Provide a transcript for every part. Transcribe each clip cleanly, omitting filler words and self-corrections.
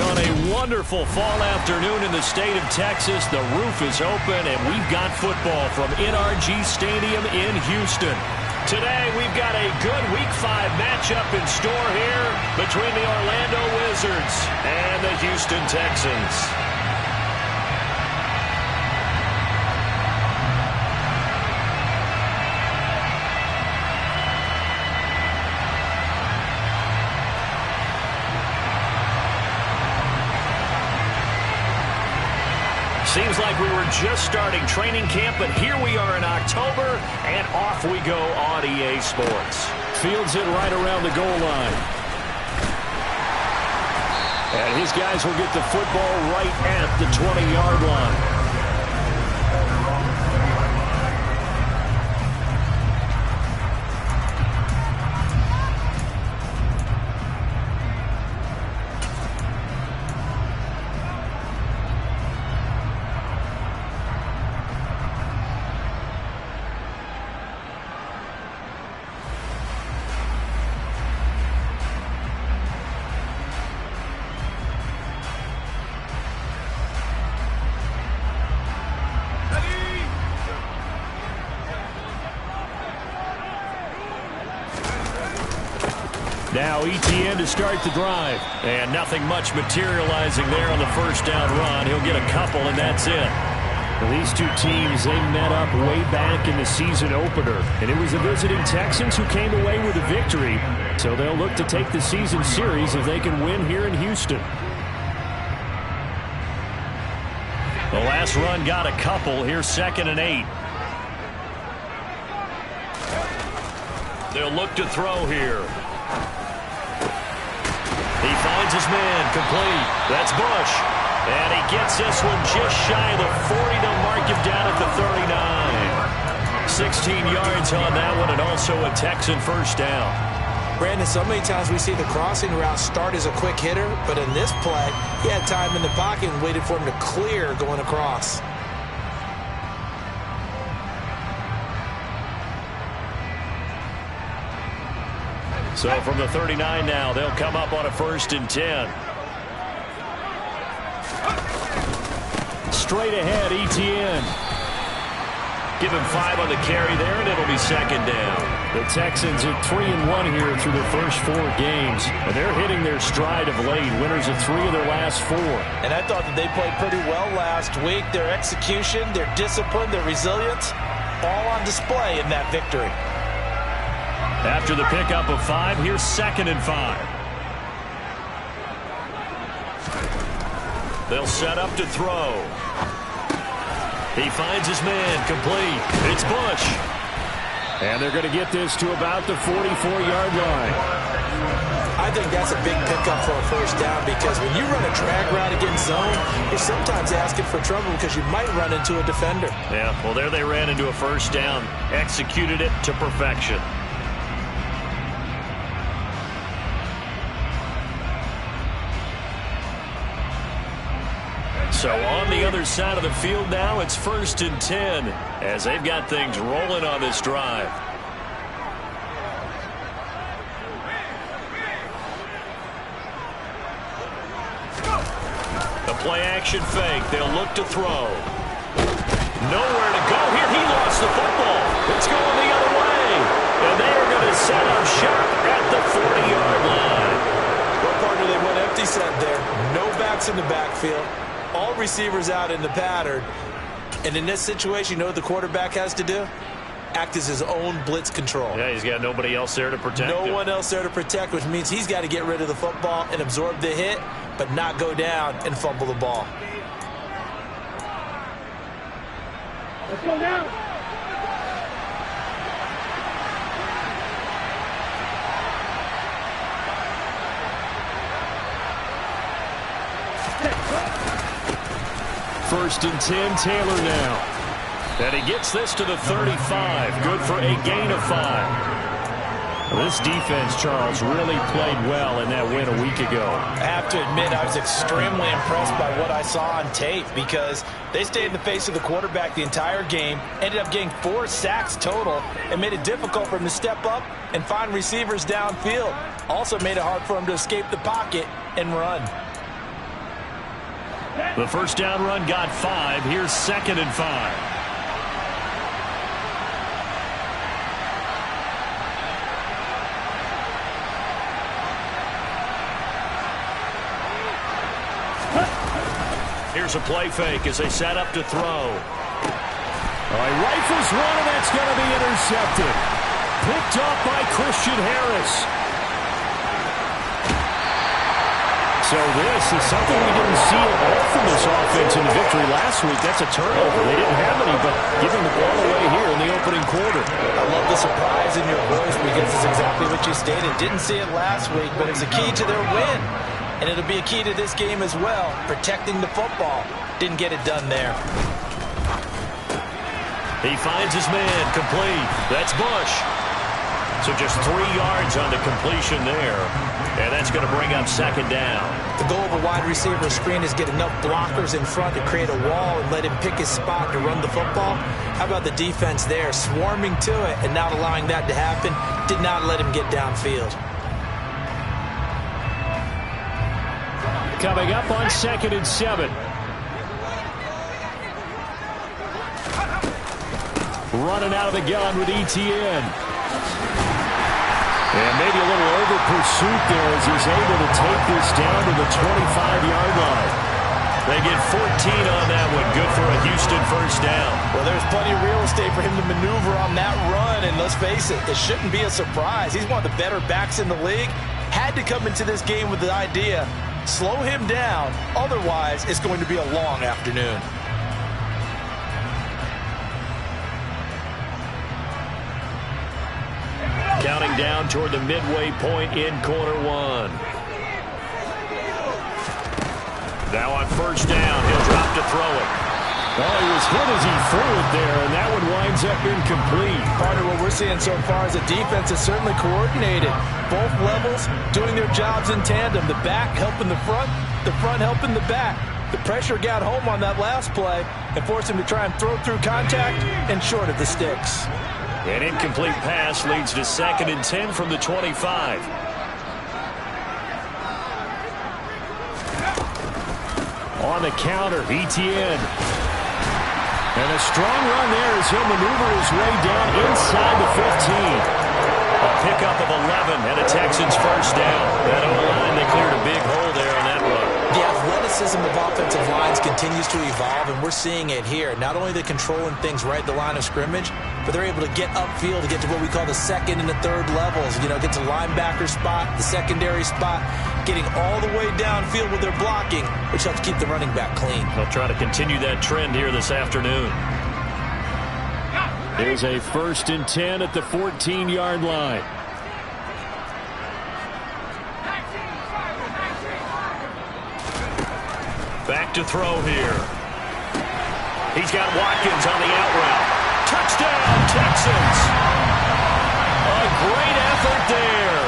On a wonderful fall afternoon in the state of Texas, the roof is open, and we've got football from NRG Stadium in Houston. Today, we've got a good Week 5 matchup in store here between the Orlando Wizards and the Houston Texans. Seems like we were just starting training camp, but here we are in October, and off we go on EA Sports. Fields it right around the goal line. And his guys will get the football right at the 20-yard line. Now ETN to start the drive. And nothing much materializing there on the first down run. He'll get a couple, and that's it. Well, these two teams, they met up way back in the season opener. And it was the visiting Texans who came away with a victory. So they'll look to take the season series if they can win here in Houston. The last run got a couple. Here's 2nd and 8. They'll look to throw here. He finds his man, complete. That's Bush. And he gets this one just shy of the 40. They'll mark him down at the 39. 16 yards on that one, and also a Texan first down. Brandon, so many times we see the crossing route start as a quick hitter, but in this play, he had time in the pocket and waited for him to clear going across. So from the 39 now, they'll come up on a 1st and 10. Straight ahead, ETN. Give him 5 on the carry there, and it'll be 2nd down. The Texans are 3-1 here through their first 4 games, and they're hitting their stride of late. Winners of 3 of their last 4. And I thought that they played pretty well last week. Their execution, their discipline, their resilience, all on display in that victory. After the pickup of 5, here's 2nd and 5. They'll set up to throw. He finds his man, complete. It's Bush. And they're going to get this to about the 44-yard line. I think that's a big pickup for a first down, because when you run a drag route against zone, you're sometimes asking for trouble because you might run into a defender. Yeah, well, there they ran into a first down, executed it to perfection. So on the other side of the field now, it's 1st and 10 as they've got things rolling on this drive. The play action fake. They'll look to throw. Nowhere to go here. He lost the football. It's going the other way. And they are going to set up shop at the 40-yard line. Well, partner, they went empty set there. No backs in the backfield. All receivers out in the pattern. And in this situation, you know what the quarterback has to do? Act as his own blitz control. Yeah, he's got nobody else there to protect him. No one else there to protect, which means he's got to get rid of the football and absorb the hit, but not go down and fumble the ball. Let's go now. First and 10, Taylor now. And he gets this to the 35. Good for a gain of 5. Well, this defense, Charles, really played well in that win a week ago. I have to admit, I was extremely impressed by what I saw on tape, because they stayed in the face of the quarterback the entire game, ended up getting 4 sacks total, and made it difficult for him to step up and find receivers downfield. Also made it hard for him to escape the pocket and run. The first down run got 5. Here's 2nd and 5. Here's a play fake as they set up to throw. He rifles one, and that's going to be intercepted. Picked up by Christian Harris. So this is something we didn't see at all from this offense in the victory last week. That's a turnover. They didn't have any, but giving the ball away here in the opening quarter. I love the surprise in your voice because it's exactly what you stated. Didn't see it last week, but it's a key to their win. And it'll be a key to this game as well, protecting the football. Didn't get it done there. He finds his man, complete. That's Bush. So just 3 yards on the completion there. And that's going to bring up 2nd down. The goal of a wide receiver screen is get enough blockers in front to create a wall and let him pick his spot to run the football. How about the defense there, swarming to it and not allowing that to happen? Did not let him get downfield. Coming up on 2nd and 7. Running out of the gun with Etienne. And maybe a little over pursuit there as he's able to take this down to the 25-yard line. They get 14 on that one. Good for a Houston first down. Well, there's plenty of real estate for him to maneuver on that run. And let's face it, it shouldn't be a surprise. He's one of the better backs in the league. Had to come into this game with the idea, slow him down. Otherwise, it's going to be a long afternoon. Counting down toward the midway point in quarter 1. Now on first down, he'll drop to throw it. Well, he was hit as he threw it there, and that one winds up incomplete. Partner, what we're seeing so far is the defense is certainly coordinated. Both levels doing their jobs in tandem. The back helping the front helping the back. The pressure got home on that last play and forced him to try and throw through contact and short of the sticks. An incomplete pass leads to 2nd and 10 from the 25. On the counter, Etienne. And a strong run there as he'll maneuver his way down inside the 15. A pickup of 11 and a Texans first down. That O-line, they cleared a big hole there on that run. The athleticism of offensive lines continues to evolve, and we're seeing it here. Not only are they controlling things right at the line of scrimmage, but they're able to get upfield to get to what we call the 2nd and the 3rd levels. You know, get to linebacker spot, the secondary spot, getting all the way downfield with their blocking, which helps keep the running back clean. They'll try to continue that trend here this afternoon. Here's a 1st and 10 at the 14-yard line. Back to throw here. He's got Watkins on the out route. Touchdown, Texans! A great effort there.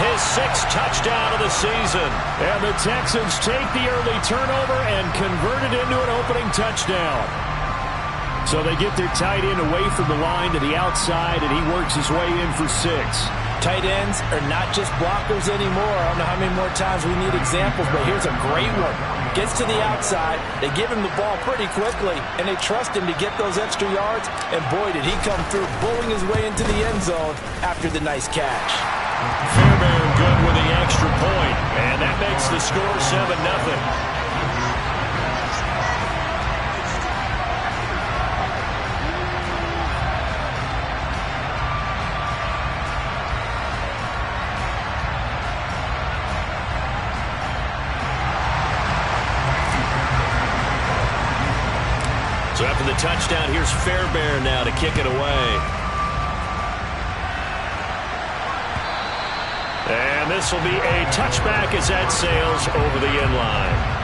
His 6th touchdown of the season. And the Texans take the early turnover and convert it into an opening touchdown. So they get their tight end away from the line to the outside, and he works his way in for 6. Tight ends are not just blockers anymore. I don't know how many more times we need examples, but here's a great one. Gets to the outside, they give him the ball pretty quickly, and they trust him to get those extra yards, and boy, did he come through, bowling his way into the end zone after the nice catch. Fairbairn good with the extra point, and that makes the score 7-0. So after the touchdown, here's Fairbairn now to kick it away. And this will be a touchback as that sails over the end line.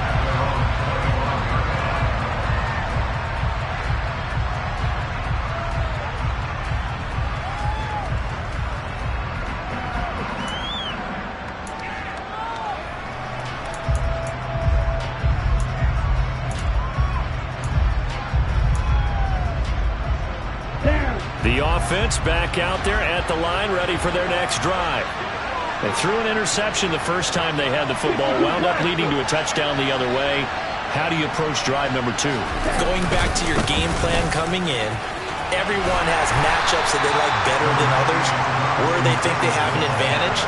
The offense back out there at the line, ready for their next drive. They threw an interception the first time they had the football, wound up leading to a touchdown the other way. How do you approach drive number 2? Going back to your game plan coming in, everyone has matchups that they like better than others, where they think they have an advantage.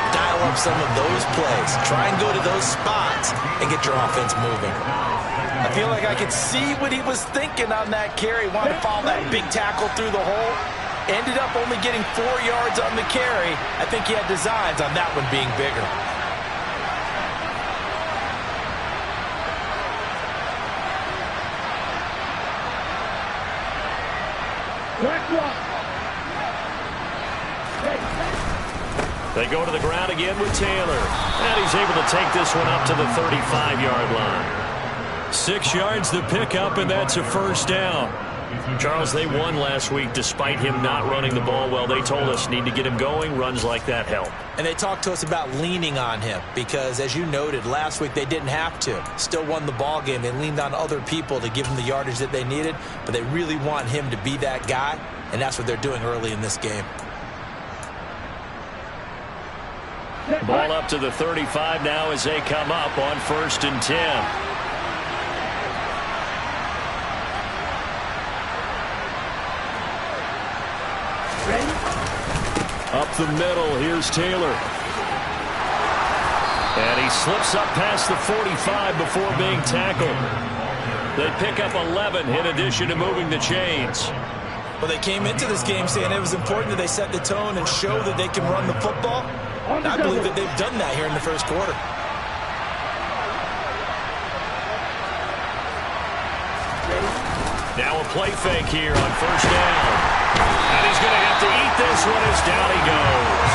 Dial up some of those plays. Try and go to those spots and get your offense moving. I feel like I could see what he was thinking on that carry. Wanted to follow that big tackle through the hole. Ended up only getting 4 yards on the carry. I think he had designs on that one being bigger. They go to the ground again with Taylor. And he's able to take this one up to the 35-yard line. 6 yards the pickup, and that's a first down. Charles, they won last week despite him not running the ball well. They told us need to get him going. Runs like that help. And they talked to us about leaning on him because, as you noted, last week they didn't have to. Still won the ball game. They leaned on other people to give them the yardage that they needed, but they really want him to be that guy, and that's what they're doing early in this game. Ball up to the 35 now as they come up on 1st and 10. Up the middle, here's Taylor. And he slips up past the 45 before being tackled. They pick up 11 in addition to moving the chains. Well, they came into this game saying it was important that they set the tone and show that they can run the football. And I believe that they've done that here in the first quarter. Now a play fake here on 1st down. And he's going to have to eat this one as down he goes.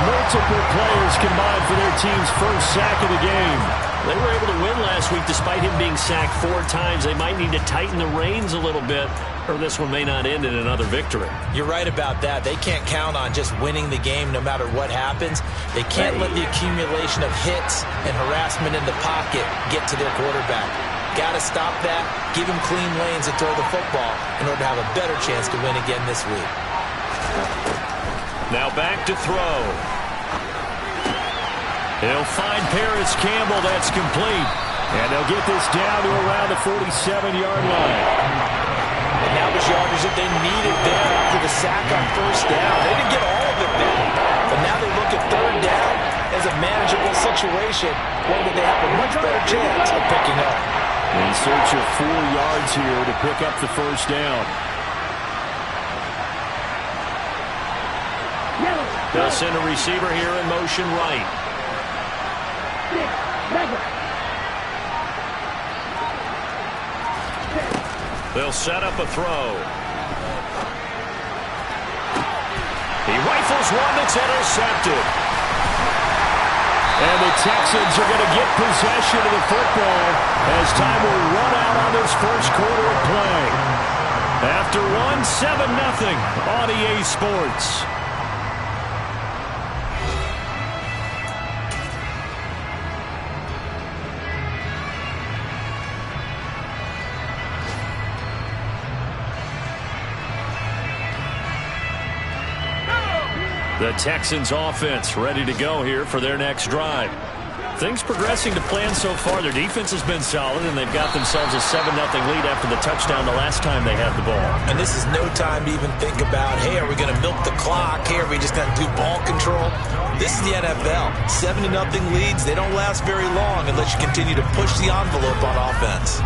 Multiple players combined for their team's first sack of the game. They were able to win last week despite him being sacked 4 times. They might need to tighten the reins a little bit, or this one may not end in another victory. You're right about that. They can't count on just winning the game no matter what happens. They can't let the accumulation of hits and harassment in the pocket get to their quarterback. Got to stop that, give him clean lanes and throw the football in order to have a better chance to win again this week. Now back to throw. He'll find Paris Campbell. That's complete. And they'll get this down to around the 47-yard line. And that was yardage that they needed there after the sack on 1st down. They didn't get all of it back. But now they look at 3rd down as a manageable situation, one that they have a much better chance of picking up. In search of 4 yards here to pick up the 1st down. They'll send a receiver here in motion right. They'll set up a throw. He rifles one that's intercepted. And the Texans are going to get possession of the football as time will run out on this first quarter of play. After one, 7-0 on EA Sports. The Texans offense ready to go here for their next drive. Things progressing to plan so far. Their defense has been solid, and they've got themselves a 7-0 lead after the touchdown the last time they had the ball. And this is no time to even think about, hey, are we going to milk the clock? Hey, are we just going to do ball control? This is the NFL. 7-0 leads, they don't last very long unless you continue to push the envelope on offense.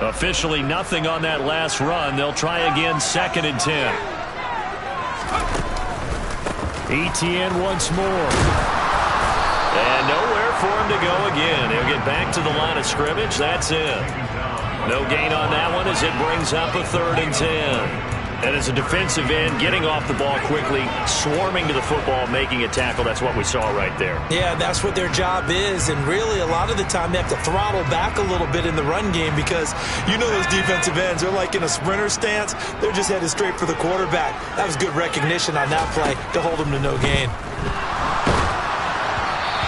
Officially nothing on that last run. They'll try again 2nd and 10. ETN once more. And nowhere for him to go again. He'll get back to the line of scrimmage. That's it. No gain on that one as it brings up a 3rd and 10. And as a defensive end, getting off the ball quickly, swarming to the football, making a tackle. That's what we saw right there. Yeah, that's what their job is. And really, a lot of the time, they have to throttle back a little bit in the run game because you know those defensive ends, they're like in a sprinter stance. They're just headed straight for the quarterback. That was good recognition on that play to hold them to no gain.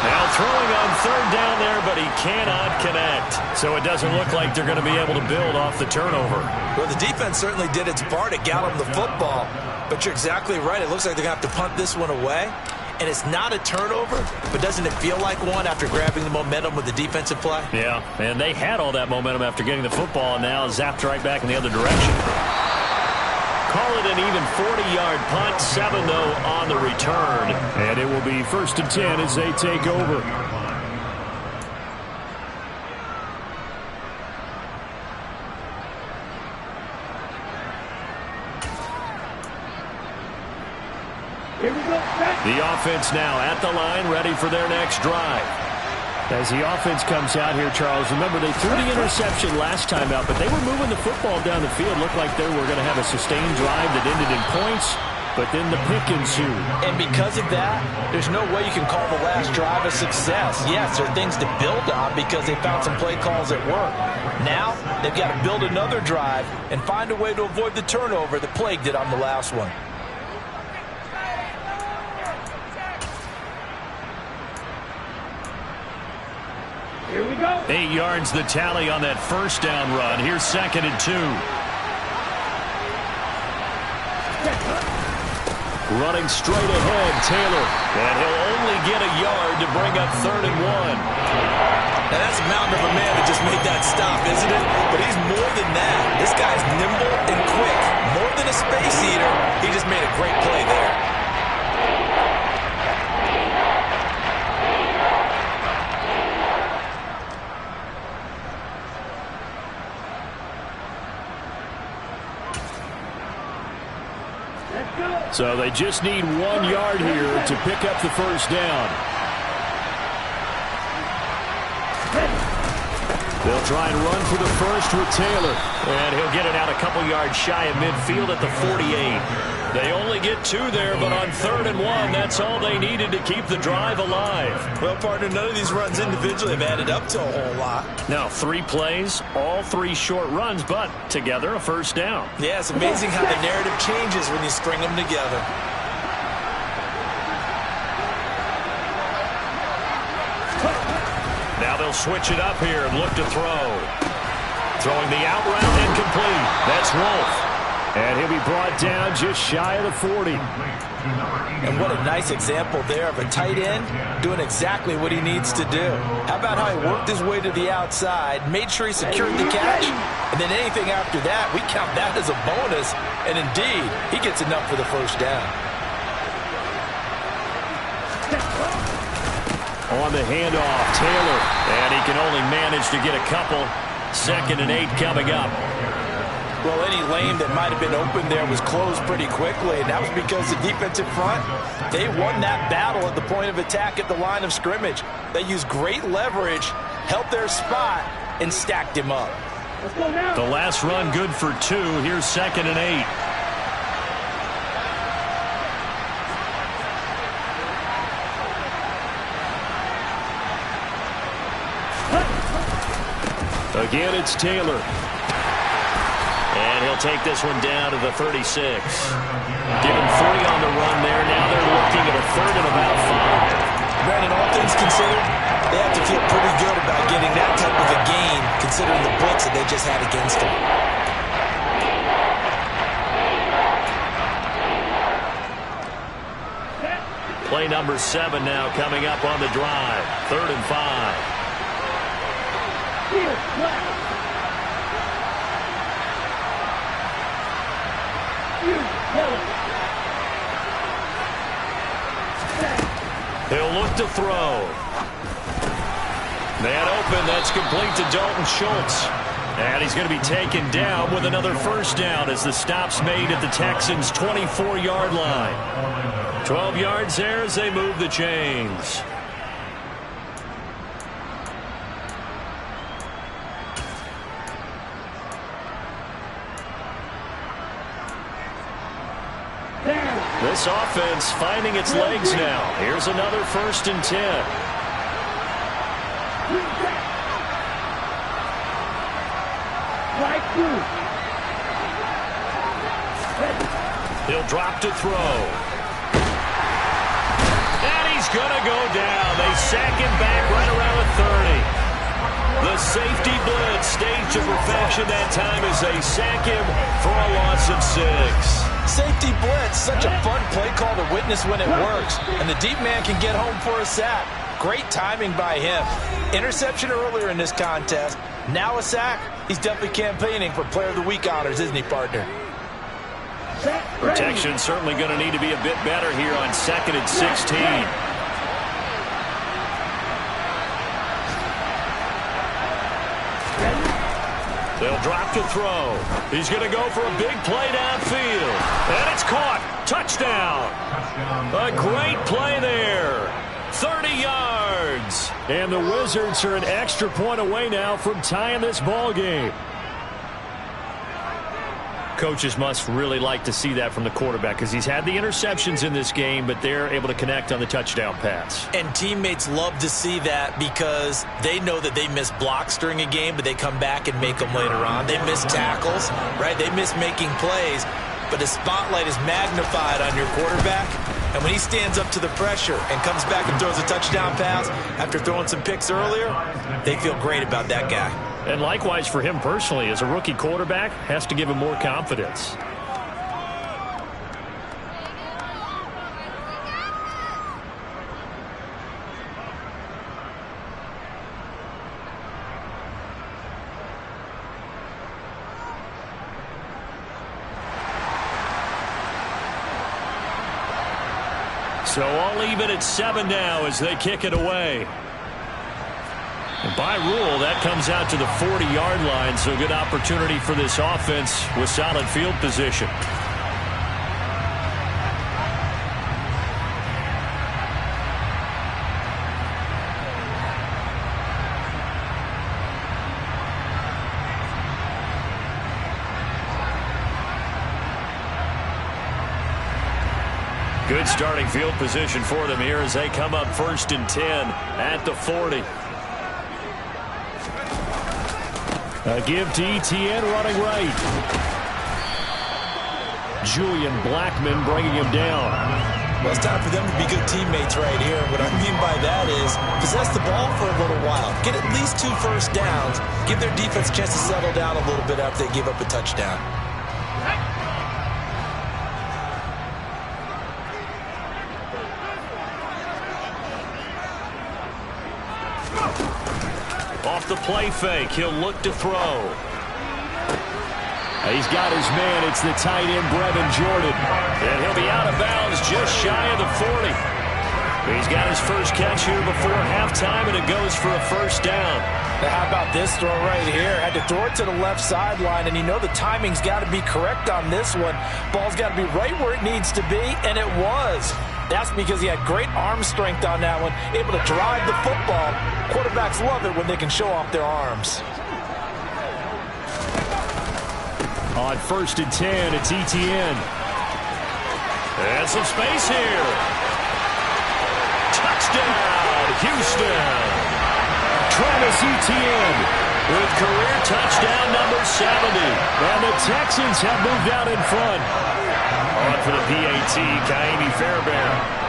Now throwing on third down there, but he cannot connect. So it doesn't look like they're going to be able to build off the turnover. Well, the defense certainly did its part to gallop the football. But you're exactly right. It looks like they're going to have to punt this one away. And it's not a turnover, but doesn't it feel like one after grabbing the momentum with the defensive play? Yeah, and they had all that momentum after getting the football, and now zapped right back in the other direction. Call it an even 40-yard punt, 7 though on the return. And it will be 1st and 10 as they take over. Here we go. The offense now at the line, ready for their next drive. As the offense comes out here, Charles, remember they threw the interception last time out, but they were moving the football down the field. Looked like they were going to have a sustained drive that ended in points, but then the pick ensued. And because of that, there's no way you can call the last drive a success. Yes, there are things to build on because they found some play calls at work. Now, they've got to build another drive and find a way to avoid the turnover that plagued it on the last one. Here we go. 8 yards the tally on that first down run. Here's 2nd and 2. Running straight ahead, Taylor. And he'll only get a yard to bring up 3rd and 1. Now that's a mountain of a man that just made that stop, isn't it? But he's more than that. This guy's nimble and quick. More than a space eater, he just made a great play there. So they just need 1 yard here to pick up the first down. They'll try and run for the first with Taylor. And he'll get it out a couple yards shy of midfield at the 48. They only get 2 there, but on 3rd and 1, that's all they needed to keep the drive alive. Well, partner, none of these runs individually have added up to a whole lot. Now, 3 plays, all 3 short runs, but together a first down. Yeah, it's amazing how the narrative changes when you string them together. Now they'll switch it up here and look to throw. Throwing the out route incomplete. That's Wolf. And he'll be brought down just shy of the 40. And what a nice example there of a tight end doing exactly what he needs to do. How about how he worked his way to the outside, made sure he secured the catch, and then anything after that, we count that as a bonus. And indeed, he gets enough for the first down. On the handoff, Taylor. And he can only manage to get a couple. 2nd and 8 coming up. Well, any lane that might have been open there was closed pretty quickly, and that was because the defensive front, they won that battle at the point of attack at the line of scrimmage. They used great leverage, held their spot, and stacked him up. Let's go now. The last run good for 2. Here's 2nd and 8. Again, it's Taylor. And he'll take this one down to the 36. Give him 3 on the run there. Now they're looking at a 3rd and about 5. Brandon, all things considered, they have to feel pretty good about getting that type of a gain, considering the blitz that they just had against them. Play number 7 now coming up on the drive. 3rd and 5. He'll look to throw. Man open, that's complete to Dalton Schultz. And he's going to be taken down with another first down as the stop's made at the Texans' 24-yard line. 12 yards there as they move the chains. This offense finding its legs now. Here's another 1st and 10. He'll drop to throw. And he's going to go down. They sack him back right around the 30. The safety blitz staged to perfection that time as they sack him for a loss of 6. Safety blitz, such a fun play call to witness when it works. And the deep man can get home for a sack. Great timing by him. Interception earlier in this contest. Now a sack. He's definitely campaigning for Player of the Week honors, isn't he, partner? Protection certainly going to need to be a bit better here on 2nd and 16. They'll drop to throw. He's going to go for a big play downfield. And it's caught. Touchdown. A great play there. 30 yards. And the Wizards are an extra point away now from tying this ball game. Coaches must really like to see that from the quarterback because he's had the interceptions in this game, but they're able to connect on the touchdown pass. And teammates love to see that because they know that they miss blocks during a game, but they come back and make them later on. They miss tackles, right? They miss making plays, but the spotlight is magnified on your quarterback. And when he stands up to the pressure and comes back and throws a touchdown pass after throwing some picks earlier, they feel great about that guy. And likewise for him personally, as a rookie quarterback, has to give him more confidence. So all even at 7 now as they kick it away. And by rule, that comes out to the 40-yard line, so good opportunity for this offense with solid field position. Good starting field position for them here as they come up 1st and 10 at the 40. A give to Etienne running right. Julian Blackmon bringing him down. Well, it's time for them to be good teammates right here. What I mean by that is possess the ball for a little while. Get at least 2 first downs. Give their defense a chance to settle down a little bit after they give up a touchdown. Off the play fake, he'll look to throw. He's got his man. It's the tight end, Brevin Jordan. And he'll be out of bounds just shy of the 40. He's got his first catch here before halftime, and it goes for a first down. Now, how about this throw right here? Had to throw it to the left sideline, and you know the timing's got to be correct on this one. Ball's got to be right where it needs to be, and it was. That's because he had great arm strength on that one, able to drive the football. Quarterbacks love it when they can show off their arms. On 1st and 10, it's Etienne. And some space here. Touchdown, Houston. Travis Etienne with career touchdown number 70. And the Texans have moved out in front. On for the PAT, Kaimi Fairbairn.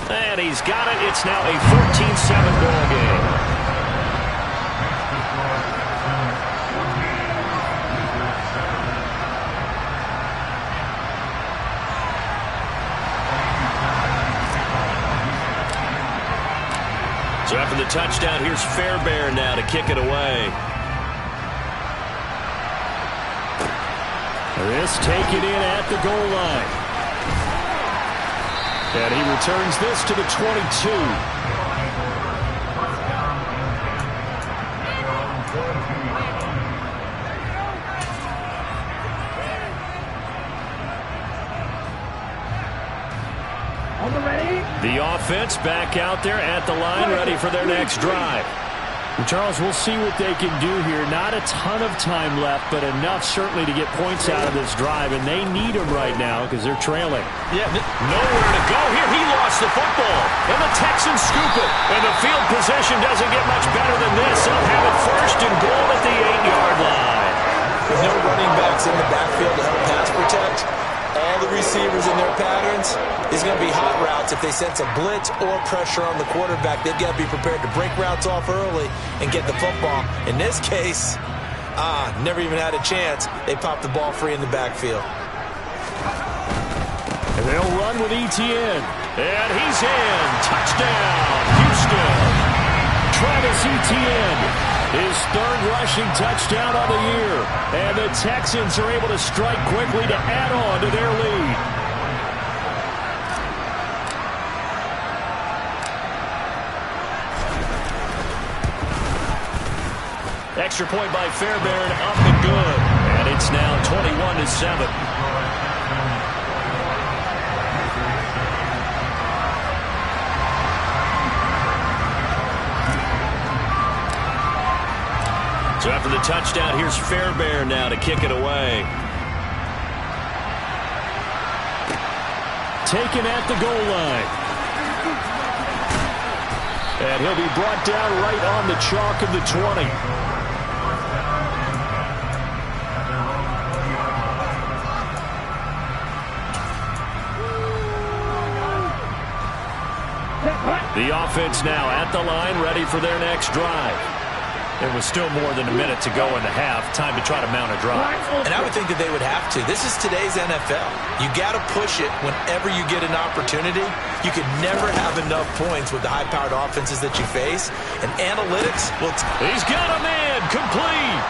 And he's got it. It's now a 14-7 ball game. So after the touchdown, here's Fairbairn now to kick it away. This taken in at the goal line. And he returns this to the 22. On the ready. The offense back out there at the line, ready for their next drive. Charles, we'll see what they can do here. Not a ton of time left, but enough certainly to get points out of this drive, and they need them right now because they're trailing. Yeah, nowhere to go here. He lost the football, and the Texans scoop it. And the field position doesn't get much better than this. They'll have it first and goal at the 8-yard line. With no running backs in the backfield to help pass protect, all the receivers in their patterns is going to be hot routes. If they sense a blitz or pressure on the quarterback, they've got to be prepared to break routes off early and get the football. In this case, never even had a chance. They popped the ball free in the backfield. And they'll run with Etienne. And he's in. Touchdown, Houston. Travis Etienne, his third rushing touchdown of the year. And the Texans are able to strike quickly to add on to their lead. Extra point by Fairbairn, up and good. And it's now 21-7. So after the touchdown, here's Fairbairn now to kick it away. Taken at the goal line. And he'll be brought down right on the chalk of the 20. The offense now at the line, ready for their next drive. There was still more than a minute to go in the half. Time to try to mount a drive. And I would think that they would have to. This is today's NFL. You got to push it whenever you get an opportunity. You could never have enough points with the high-powered offenses that you face. And analytics will... He's got a man, complete.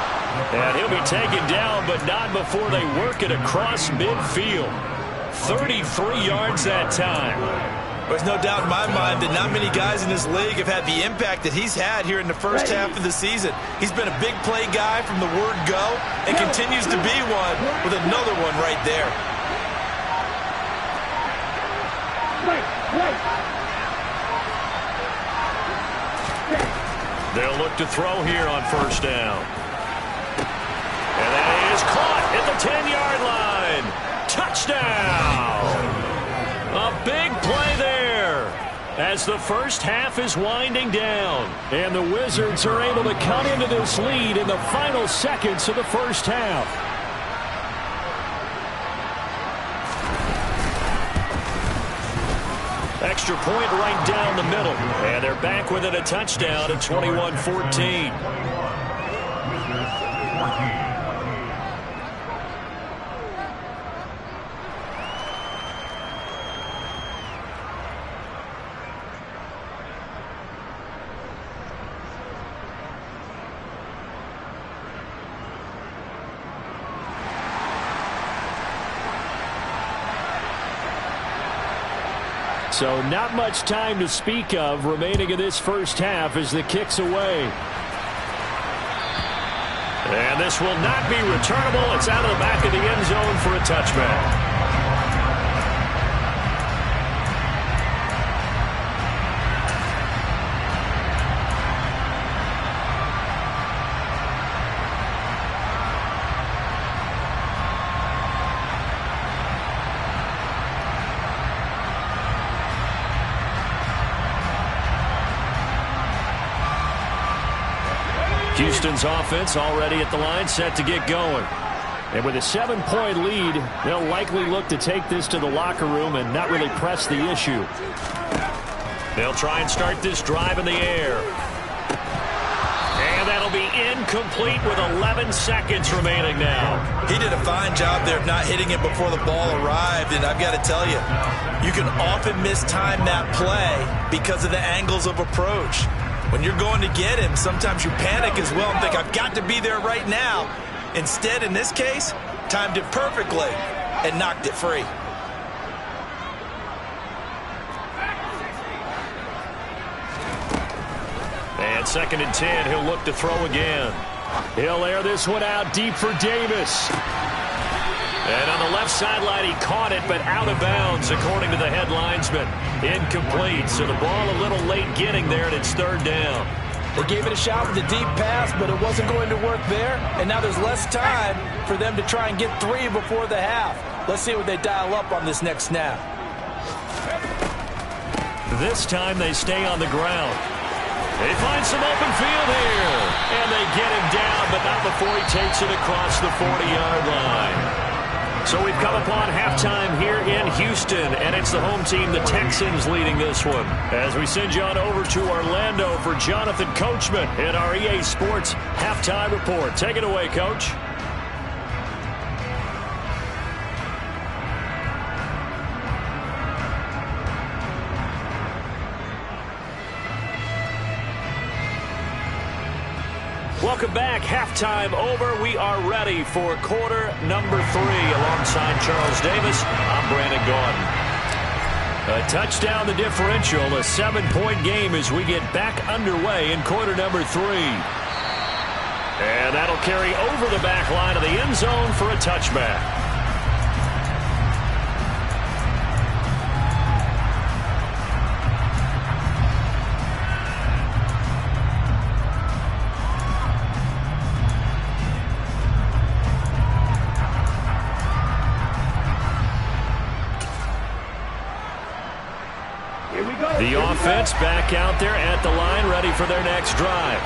And he'll be taken down, but not before they work it across midfield. 33 yards that time. There's no doubt in my mind that not many guys in this league have had the impact that he's had here in the first half of the season. He's been a big play guy from the word go and continues to be one with another one right there. They'll look to throw here on first down. And that is caught at the 10-yard line. Touchdown! A big play there as the first half is winding down. And the Wizards are able to cut into this lead in the final seconds of the first half. Extra point right down the middle. And they're back within a touchdown at 21-14. So not much time to speak of remaining in this first half as the kick's away. And this will not be returnable. It's out of the back of the end zone for a touchback. Houston's offense already at the line, set to get going. And with a 7-point lead, they'll likely look to take this to the locker room and not really press the issue. They'll try and start this drive in the air. And that'll be incomplete with 11 seconds remaining now. He did a fine job there of not hitting it before the ball arrived. And I've got to tell you, you can often mistime that play because of the angles of approach. When you're going to get him, sometimes you panic as well and think, I've got to be there right now. Instead, in this case, timed it perfectly and knocked it free. And 2nd and 10, he'll look to throw again. He'll air this one out deep for Davis. And on the left sideline, he caught it, but out of bounds, according to the head linesman. Incomplete, so the ball a little late getting there, and it's 3rd down. They gave it a shot with a deep pass, but it wasn't going to work there. And now there's less time for them to try and get 3 before the half. Let's see what they dial up on this next snap. This time they stay on the ground. They find some open field here. And they get him down, but not before he takes it across the 40-yard line. So we've come upon halftime here in Houston, and it's the home team, the Texans, leading this one. As we send you on over to Orlando for Jonathan Coachman in our EA Sports Halftime Report. Take it away, Coach. Welcome back. Halftime over. We are ready for quarter number 3. Alongside Charles Davis, I'm Brandon Gaudin. A touchdown, the differential. A 7-point game as we get back underway in quarter number 3. And that'll carry over the back line of the end zone for a touchback. The offense back out there at the line, ready for their next drive.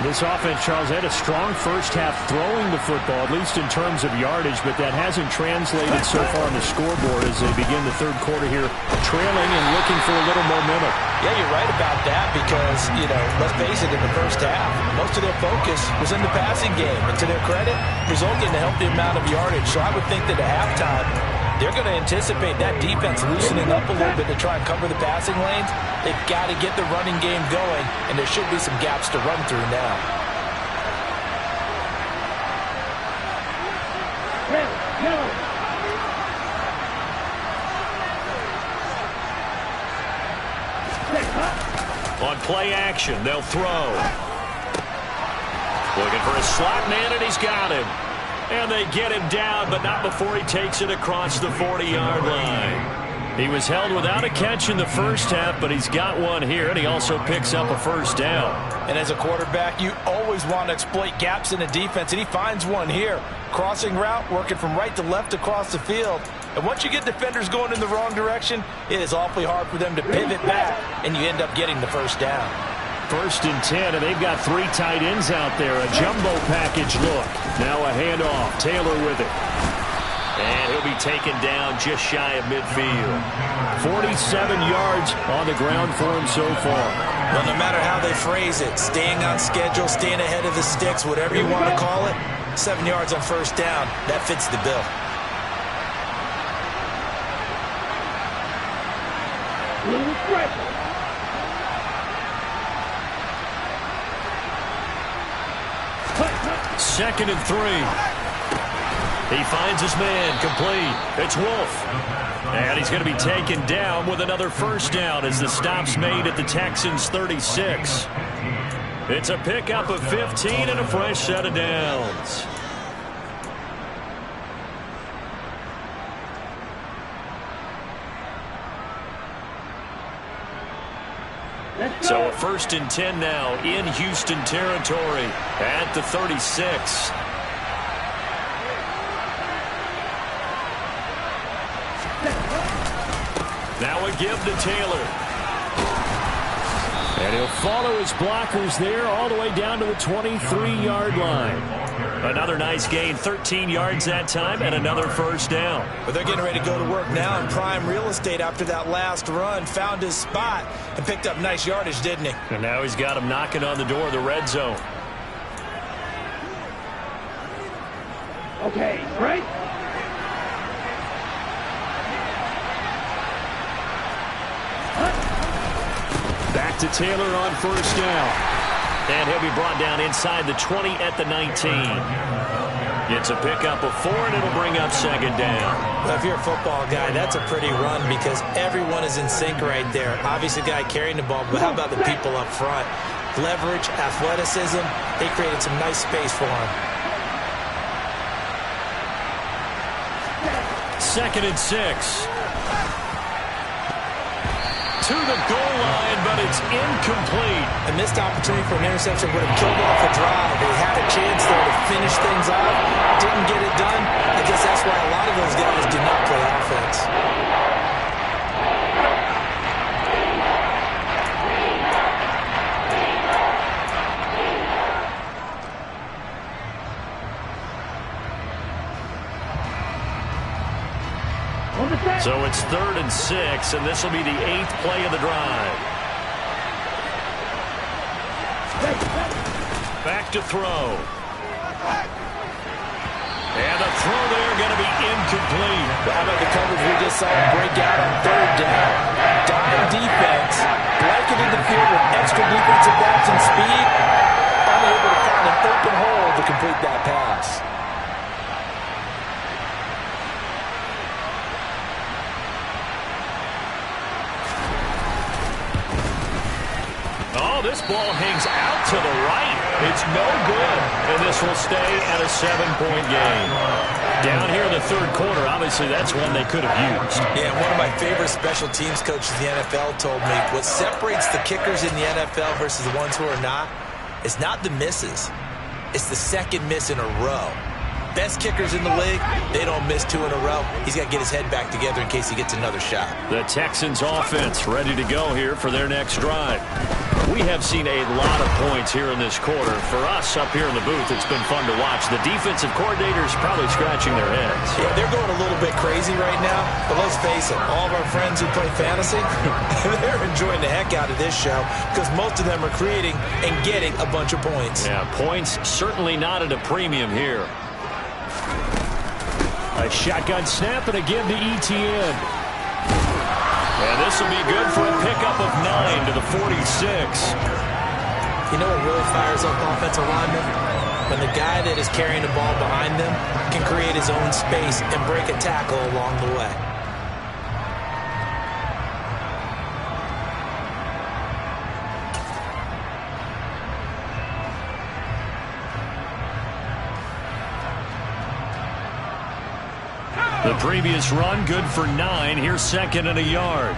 This offense, Charles, had a strong first half throwing the football, at least in terms of yardage, but that hasn't translated so far on the scoreboard as they begin the third quarter here, trailing and looking for a little momentum. Yeah, you're right about that because, let's face it, in the first half, most of their focus was in the passing game. And to their credit, resulted in a healthy amount of yardage. So I would think that at halftime, they're going to anticipate that defense loosening up a little bit to try and cover the passing lanes. They've got to get the running game going, and there should be some gaps to run through now. On play action, they'll throw. Looking for a slot man, and he's got him. And they get him down, but not before he takes it across the 40-yard line. He was held without a catch in the first half, but he's got one here, and he also picks up a first down. And as a quarterback, you always want to exploit gaps in the defense, and he finds one here. Crossing route, working from right to left across the field. And once you get defenders going in the wrong direction, it is awfully hard for them to pivot back, and you end up getting the first down. 1st and 10, and they've got 3 tight ends out there. A jumbo package look. Now a handoff. Taylor with it. And he'll be taken down just shy of midfield. 47 yards on the ground for him so far. Well, no matter how they phrase it, staying on schedule, staying ahead of the sticks, whatever you want to call it, 7 yards on first down, that fits the bill. Second and 3. He finds his man, complete. It's Wolf. And he's going to be taken down with another first down as the stop's made at the Texans' 36. It's a pickup of 15 and a fresh set of downs. So a 1st and 10 now in Houston territory at the 36. Now a give to Taylor. And he'll follow his blockers there all the way down to the 23-yard line. Another nice gain, 13 yards that time, and another first down. But they're getting ready to go to work now in prime real estate after that last run. Found his spot and picked up nice yardage, didn't he? And now he's got him knocking on the door of the red zone. Okay, right? Back to Taylor on first down. And he'll be brought down inside the 20 at the 19. It's a pickup of 4, and it'll bring up second down. Well, if you're a football guy, that's a pretty run because everyone is in sync right there. Obviously, the guy carrying the ball, but how about the people up front? Leverage, athleticism, they created some nice space for him. 2nd and 6. to the goal line, but it's incomplete. A missed opportunity for an interception would have killed off a drive. They had a chance there to finish things off. Didn't get it done. I guess that's why a lot of those guys do not play offense. So it's 3rd and 6, and this will be the 8th play of the drive. Back to throw. And the throw there going to be incomplete. How about the coverage we just saw break out on 3rd down? Dime defense, blanketed the field with extra defensive backs and speed, unable to find an open hole to complete that pass. Oh, this ball hangs out to the right. It's no good. And this will stay at a 7-point game. Down here in the 3rd quarter, obviously that's one they could have used. Yeah, one of my favorite special teams coaches in the NFL told me what separates the kickers in the NFL versus the ones who are not is not the misses. It's the second miss in a row. Best kickers in the league, they don't miss 2 in a row. He's got to get his head back together in case he gets another shot. The Texans offense ready to go here for their next drive. We have seen a lot of points here in this quarter. For us up here in the booth, it's been fun to watch. The defensive coordinators probably scratching their heads. Yeah, they're going a little bit crazy right now, but let's face it, all of our friends who play fantasy, they're enjoying the heck out of this show because most of them are creating and getting a bunch of points. Yeah, points certainly not at a premium here. A shotgun snap, and again to Etienne. And this will be good for a pickup of 9 to the 46. You know what really fires up offensive linemen? When the guy that is carrying the ball behind them can create his own space and break a tackle along the way. The previous run, good for 9. Here's 2nd and a yard.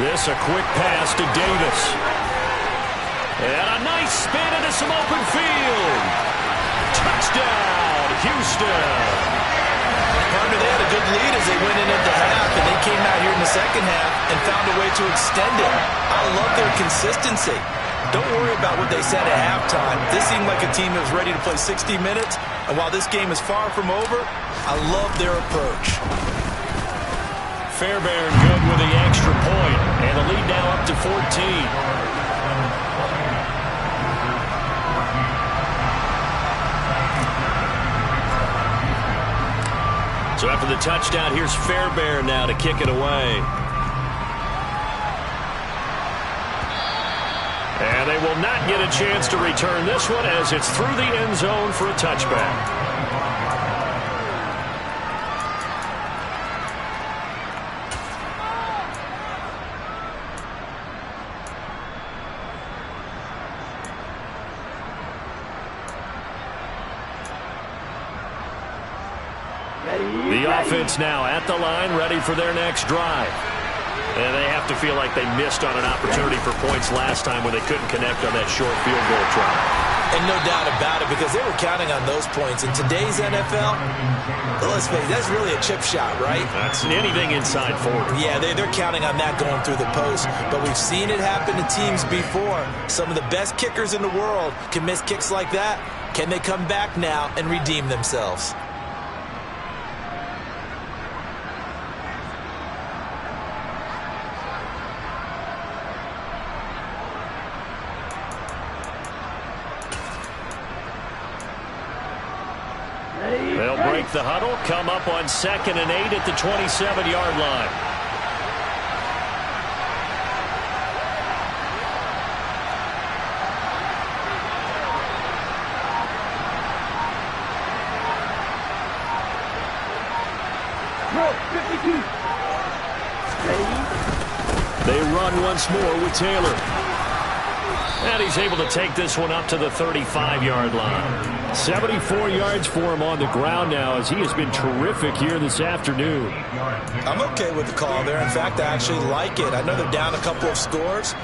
This a quick pass to Davis. And a nice spin into some open field. Touchdown, Houston. Partner, they had a good lead as they went into half, and they came out here in the second half and found a way to extend it. I love their consistency. Don't worry about what they said at halftime. This seemed like a team that was ready to play 60 minutes. And while this game is far from over, I love their approach. Fairbairn good with the extra point. And the lead now up to 14. So after the touchdown, here's Fairbairn now to kick it away. And they will not get a chance to return this one as it's through the end zone for a touchback. The offense now at the line, ready for their next drive. And they have to feel like they missed on an opportunity for points last time when they couldn't connect on that short field goal try. And no doubt about it, because they were counting on those points. In today's NFL, let's face it, that's really a chip shot, right? That's anything inside 40. Yeah, they're counting on that going through the post. But we've seen it happen to teams before. Some of the best kickers in the world can miss kicks like that. Can they come back now and redeem themselves? They'll break the huddle, come up on 2nd and 8 at the 27-yard line. They run once more with Taylor. And he's able to take this one up to the 35-yard line. 74 yards for him on the ground now, as he has been terrific here this afternoon. I'm okay with the call there. In fact, I actually like it. I know they're down a couple of scores,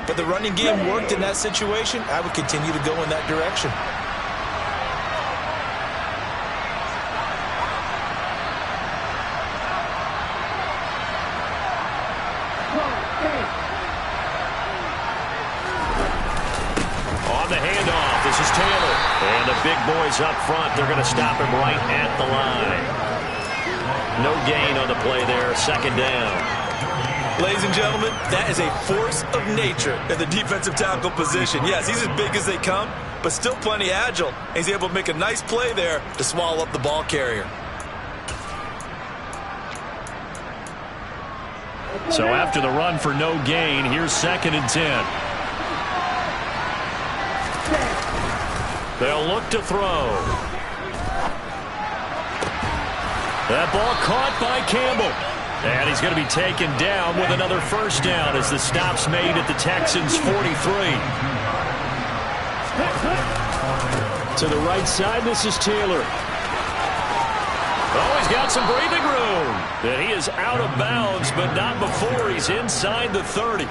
but the running game worked in that situation. I would continue to go in that direction. And the big boys up front, they're going to stop him right at the line. No gain on the play there, second down. Ladies and gentlemen, that is a force of nature at the defensive tackle position. Yes, he's as big as they come, but still plenty agile. He's able to make a nice play there to swallow up the ball carrier. So after the run for no gain, here's 2nd and 10. They'll look to throw. That ball caught by Campbell. And he's going to be taken down with another first down as the stop's made at the Texans' 43. To the right side, this is Taylor. Oh, he's got some breathing room. And he is out of bounds, but not before he's inside the 30.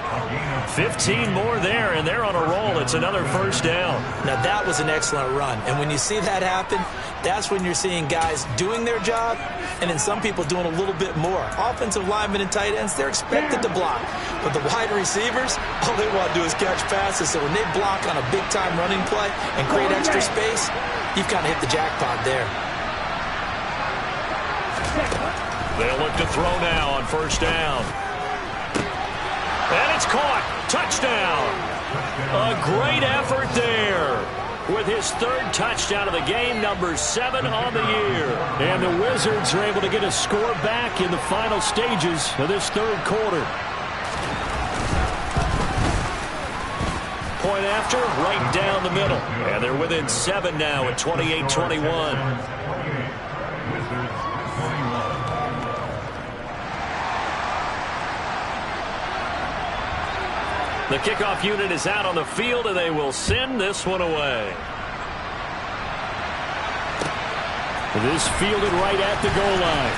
15 more there, and they're on a roll. It's another first down. Now, that was an excellent run. And when you see that happen, that's when you're seeing guys doing their job, and then some people doing a little bit more. Offensive linemen and tight ends, they're expected to block. But the wide receivers, all they want to do is catch passes. So when they block on a big-time running play and create extra space, you've kind of hit the jackpot there. They'll look to throw now on first down. And it's caught. Touchdown. A great effort there with his 3rd touchdown of the game, number 7 on the year. And the Wizards are able to get a score back in the final stages of this 3rd quarter. Point after, right down the middle. And they're within 7 now at 28-21. The kickoff unit is out on the field, and they will send this one away. This fielded right at the goal line.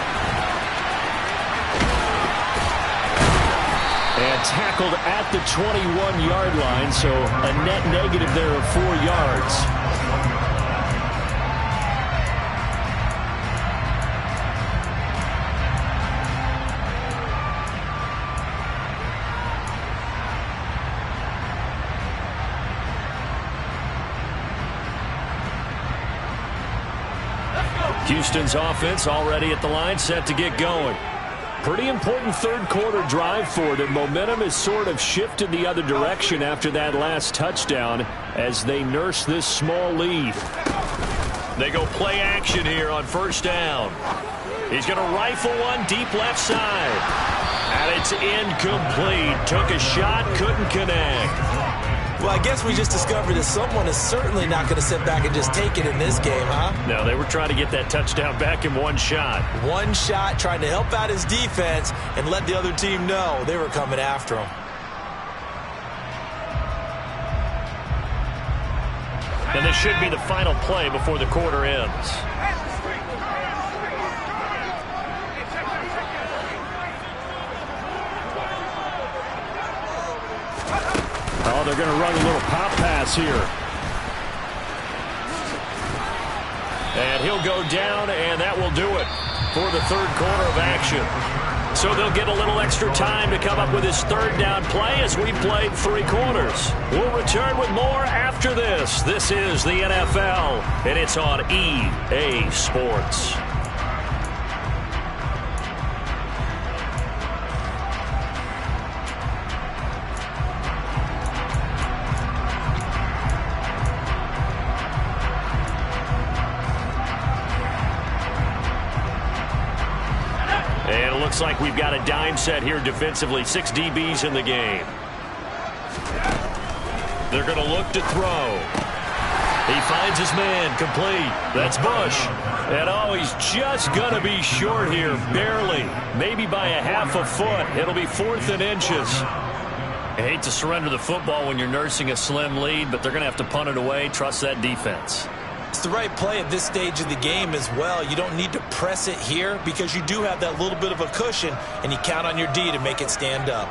And tackled at the 21-yard line, so a net negative there of 4 yards. Houston's offense already at the line, set to get going. Pretty important 3rd quarter drive for them. Momentum has sort of shifted the other direction after that last touchdown as they nurse this small lead. They go play action here on first down. He's going to rifle one deep left side. And it's incomplete. Took a shot, couldn't connect. Well, I guess we just discovered that someone is certainly not going to sit back and just take it in this game, huh? No, they were trying to get that touchdown back in one shot. One shot, trying to help out his defense and let the other team know they were coming after him. And this should be the final play before the quarter ends. Oh, they're going to run a little pop pass here. And he'll go down, and that will do it for the 3rd quarter of action. So they'll get a little extra time to come up with his 3rd down play as we played 3 quarters. We'll return with more after this. This is the NFL, and it's on EA Sports. And it looks like we've got a dime set here defensively. 6 DBs in the game. They're going to look to throw. He finds his man, complete. That's Bush. And oh, he's just going to be short here, barely. Maybe by a half a foot. It'll be 4th and inches. I hate to surrender the football when you're nursing a slim lead, but they're going to have to punt it away. Trust that defense. It's the right play at this stage of the game as well. You don't need to press it here because you do have that little bit of a cushion, and you count on your D to make it stand up.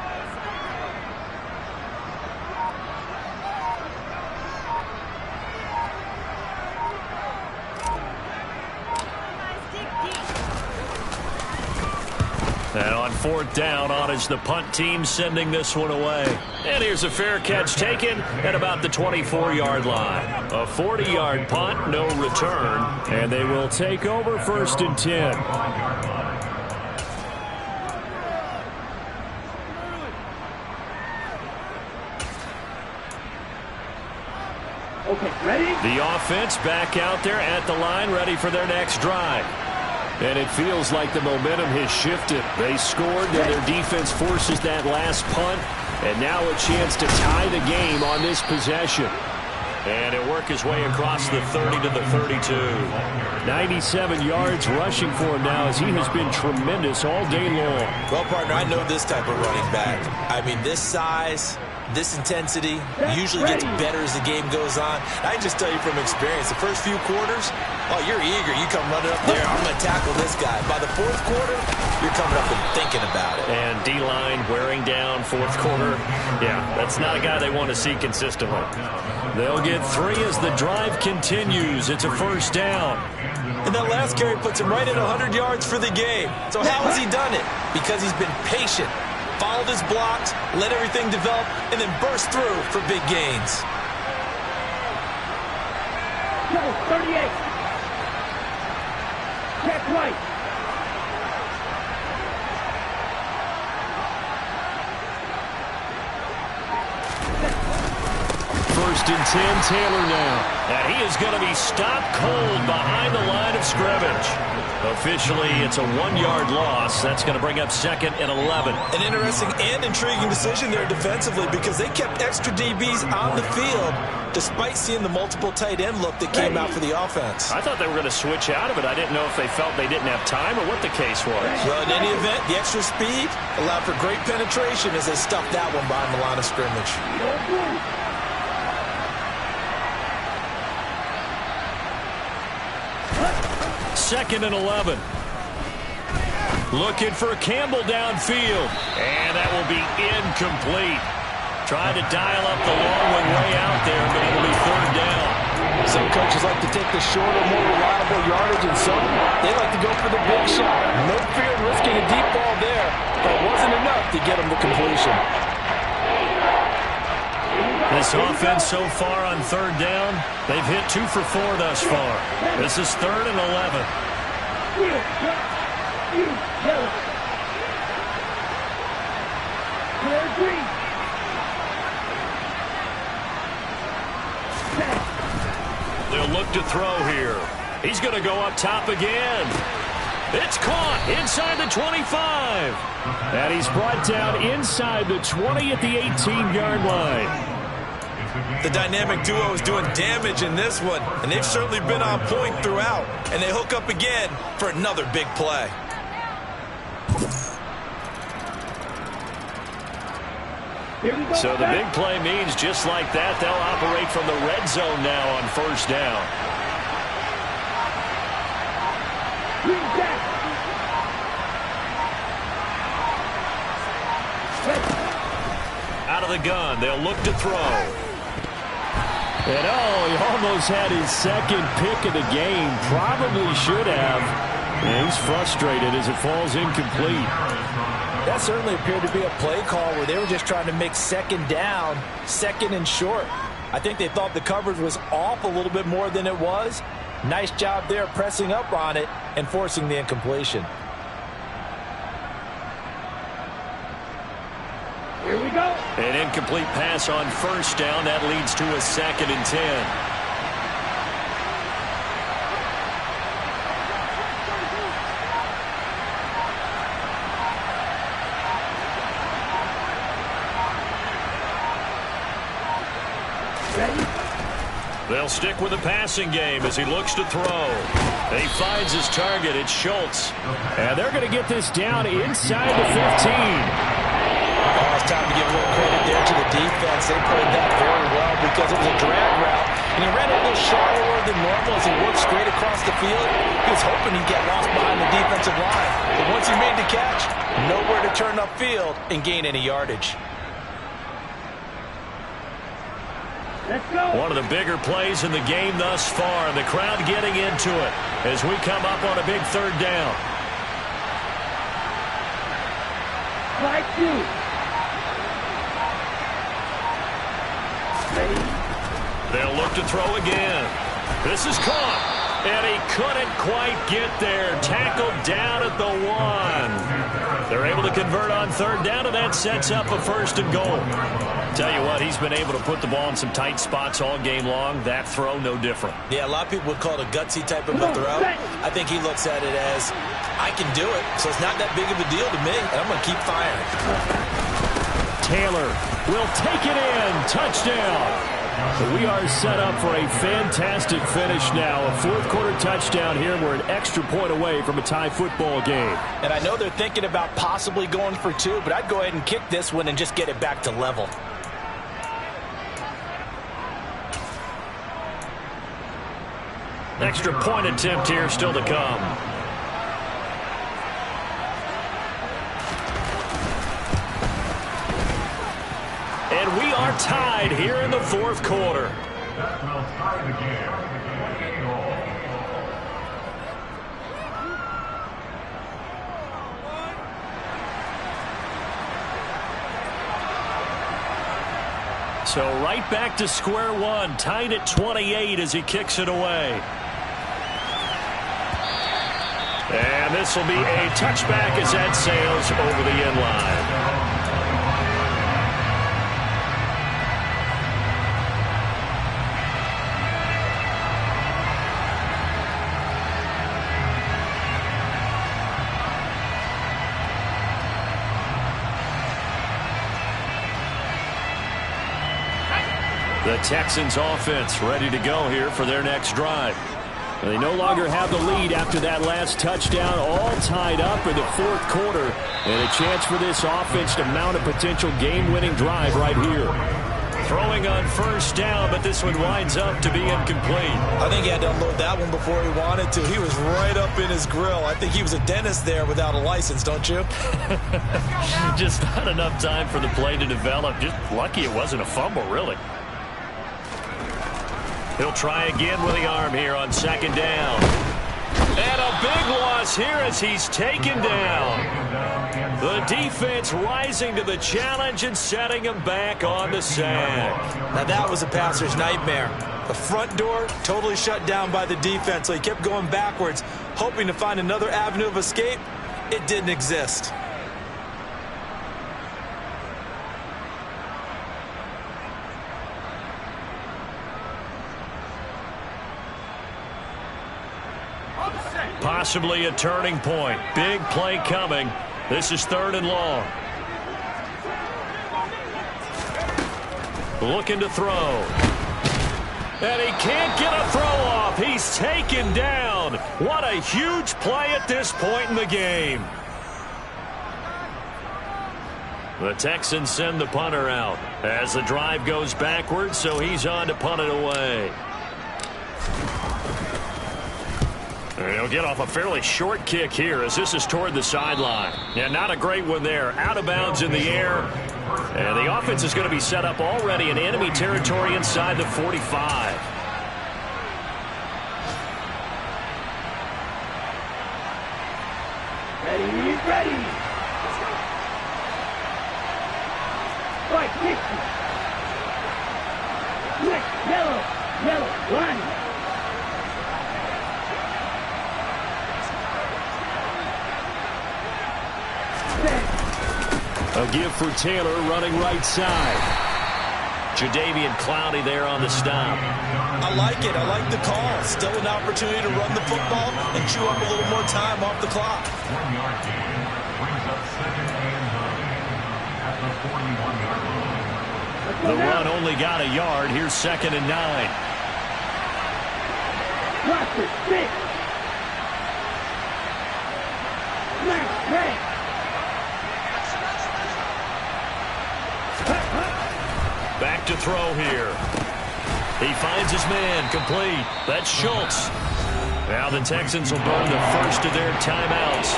And on fourth down, on is the punt team sending this one away. And here's a fair catch taken at about the 24-yard line. A 40-yard punt, no return. And they will take over 1st and 10. Okay, ready? The offense back out there at the line, ready for their next drive. And it feels like the momentum has shifted. They scored, and their defense forces that last punt. And now a chance to tie the game on this possession. And it worked his way across the 30 to the 32. 97 yards rushing for him now as he has been tremendous all day long. Well, partner, I know this type of running back. I mean, this size, this intensity usually gets better as the game goes on. I can just tell you from experience, the first few quarters, oh, you're eager. You come running up there, I'm going to tackle this guy. By the 4th quarter, you're coming up and thinking about it. And D-line wearing down 4th quarter. Yeah, that's not a guy they want to see consistently. They'll get 3 as the drive continues. It's a 1st down. And that last carry puts him right at 100 yards for the game. So how has he done it? Because he's been patient. Followed his blocks, let everything develop, and then burst through for big gains. No, 38. Check right. First and 10, Taylor now. And he is going to be stopped cold behind the line of scrimmage. Officially, it's a 1-yard loss. That's going to bring up 2nd and 11. An interesting and intriguing decision there defensively because they kept extra DBs on the field despite seeing the multiple tight end look that came out for the offense. I thought they were going to switch out of it. I didn't know if they felt they didn't have time or what the case was. Well, in any event, the extra speed allowed for great penetration as they stuffed that one behind the line of scrimmage. 2nd and 11. Looking for Campbell downfield. And that will be incomplete. Trying to dial up the long one way out there, but it'll be 3rd down. Some coaches like to take the shorter, more reliable yardage, and some they like to go for the big shot. No fear in risking a deep ball there, but it wasn't enough to get him the completion. This offense so far on 3rd down, they've hit 2 for 4 thus far. This is 3rd and 11. They'll look to throw here. He's going to go up top again. It's caught inside the 25. And he's brought down inside the 20 at the 18-yard line. The dynamic duo is doing damage in this one, and they've certainly been on point throughout. And they hook up again for another big play. So the big play means just like that, they'll operate from the red zone now on 1st down. Out of the gun, they'll look to throw. And he almost had his 2nd pick of the game. Probably should have. And he's frustrated as it falls incomplete. That certainly appeared to be a play call where they were just trying to make 2nd down, 2nd and short. I think they thought the coverage was off a little bit more than it was. Nice job there pressing up on it and forcing the incompletion. Here we go. An incomplete pass on 1st down. That leads to a 2nd and 10. They'll stick with the passing game as he looks to throw. He finds his target. It's Schultz. And they're going to get this down inside the 15. it's time to give a little credit there to the defense. They played that very well because it was a drag route, and he ran it a little shallower than normal as he worked straight across the field. He was hoping he'd get lost behind the defensive line, but once he made the catch, nowhere to turn upfield and gain any yardage. Let's go. One of the bigger plays in the game thus far, and the crowd getting into it as we come up on a big third down. Slide two. They'll look to throw again. This is caught, and he couldn't quite get there. Tackled down at the 1. They're able to convert on third down, and that sets up a 1st and goal. Tell you what, he's been able to put the ball in some tight spots all game long. That throw, no different. Yeah, a lot of people would call it a gutsy type of a throw. I think he looks at it as, I can do it, so it's not that big of a deal to me, and I'm going to keep firing. Taylor will take it in. Touchdown. So we are set up for a fantastic finish now. A 4th quarter touchdown here. We're an extra point away from a tie football game. And I know they're thinking about possibly going for 2, but I'd go ahead and kick this one and just get it back to level. Extra point attempt here still to come. And we are tied here in the 4th quarter. That will tie the game. So right back to square one, tied at 28 as he kicks it away. And this will be a touchback as that sails over the end line. The Texans offense ready to go here for their next drive. They no longer have the lead after that last touchdown, all tied up in the 4th quarter, and a chance for this offense to mount a potential game-winning drive right here. Throwing on 1st down, but this one winds up to be incomplete. I think he had to unload that one before he wanted to. He was right up in his grill. I think he was a dentist there without a license, don't you? Just not enough time for the play to develop. Just lucky it wasn't a fumble, really. He'll try again with the arm here on 2nd down. And a big loss here as he's taken down. The defense rising to the challenge and setting him back on the sack. Now that was a passer's nightmare. The front door totally shut down by the defense, so he kept going backwards, hoping to find another avenue of escape. It didn't exist. Possibly a turning point. Big play coming. This is 3rd and long. Looking to throw. And he can't get a throw off. He's taken down. What a huge play at this point in the game. The Texans send the punter out as the drive goes backwards, so he's on to punt it away. And he'll get off a fairly short kick here as this is toward the sideline. Yeah, not a great one there. Out of bounds in the air. And the offense is going to be set up already in enemy territory inside the 45. Ready, ready. Right, 60. Next, yellow, run. A give for Taylor running right side. Jadeveon Clowney there on the stop. I like it. I like the call. Still an opportunity to run the football and chew up a little more time off the clock. 1-yard gain brings up 2nd and 9 at the 41-yard line. The run only got a yard. Here's 2nd and 9. Watch it, 6. Left, right. to throw here. He finds his man, complete. That's Schultz. Now the Texans will burn the first of their timeouts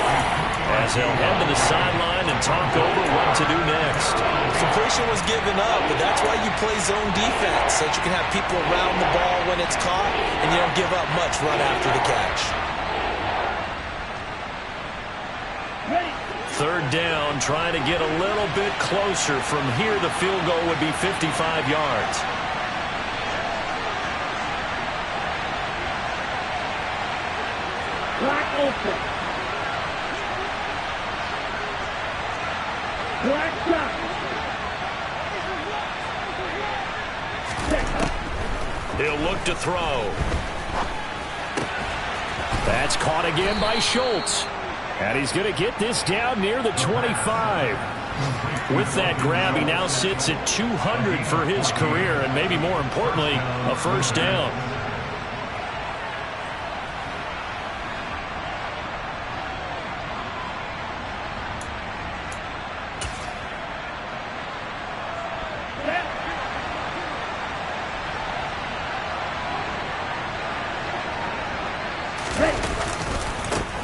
as they'll head to the sideline and talk over what to do next. Completion was given up, but that's why you play zone defense, so that you can have people around the ball when it's caught, and you don't give up much run after the catch. Third down, trying to get a little bit closer. From here, the field goal would be 55 yards. Clock open. Clock stop. He'll look to throw. That's caught again by Schultz. And he's going to get this down near the 25. With that grab, he now sits at 200 for his career, and maybe more importantly, a first down.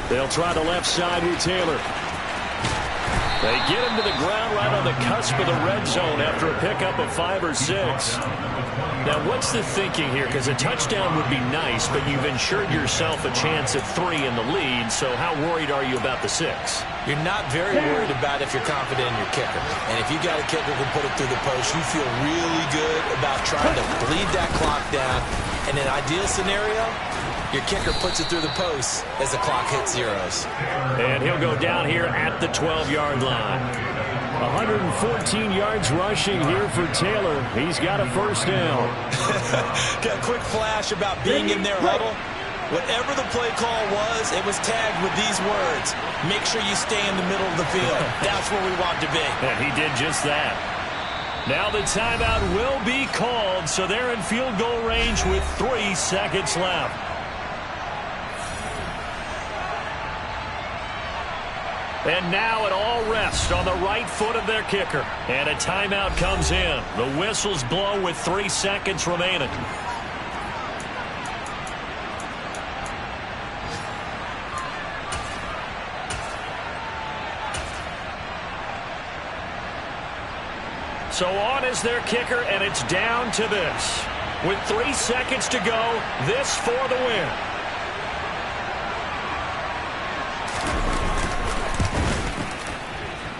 They'll try the left side with Taylor. They get him to the ground right on the cusp of the red zone after a pickup of 5 or 6. Now, what's the thinking here? Because a touchdown would be nice, but you've ensured yourself a chance at 3 in the lead, so how worried are you about the 6? You're not very worried about if you're confident in your kicker. And if you got a kicker who can put it through the post, you feel really good about trying to bleed that clock down. In an ideal scenario, your kicker puts it through the post as the clock hits zeros. And he'll go down here at the 12-yard line. 114 yards rushing here for Taylor. He's got a first down. Got a quick flash about being in their huddle. Whatever the play call was, it was tagged with these words: make sure you stay in the middle of the field. That's where we want to be. And he did just that. Now the timeout will be called, so they're in field goal range with 3 seconds left. And now it all rests on the right foot of their kicker. And a timeout comes in. The whistles blow with 3 seconds remaining. So on is their kicker, and it's down to this. With 3 seconds to go, this for the win.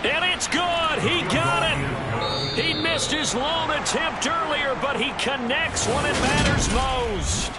And it's good. He got it. He missed his lone attempt earlier, but he connects when it matters most.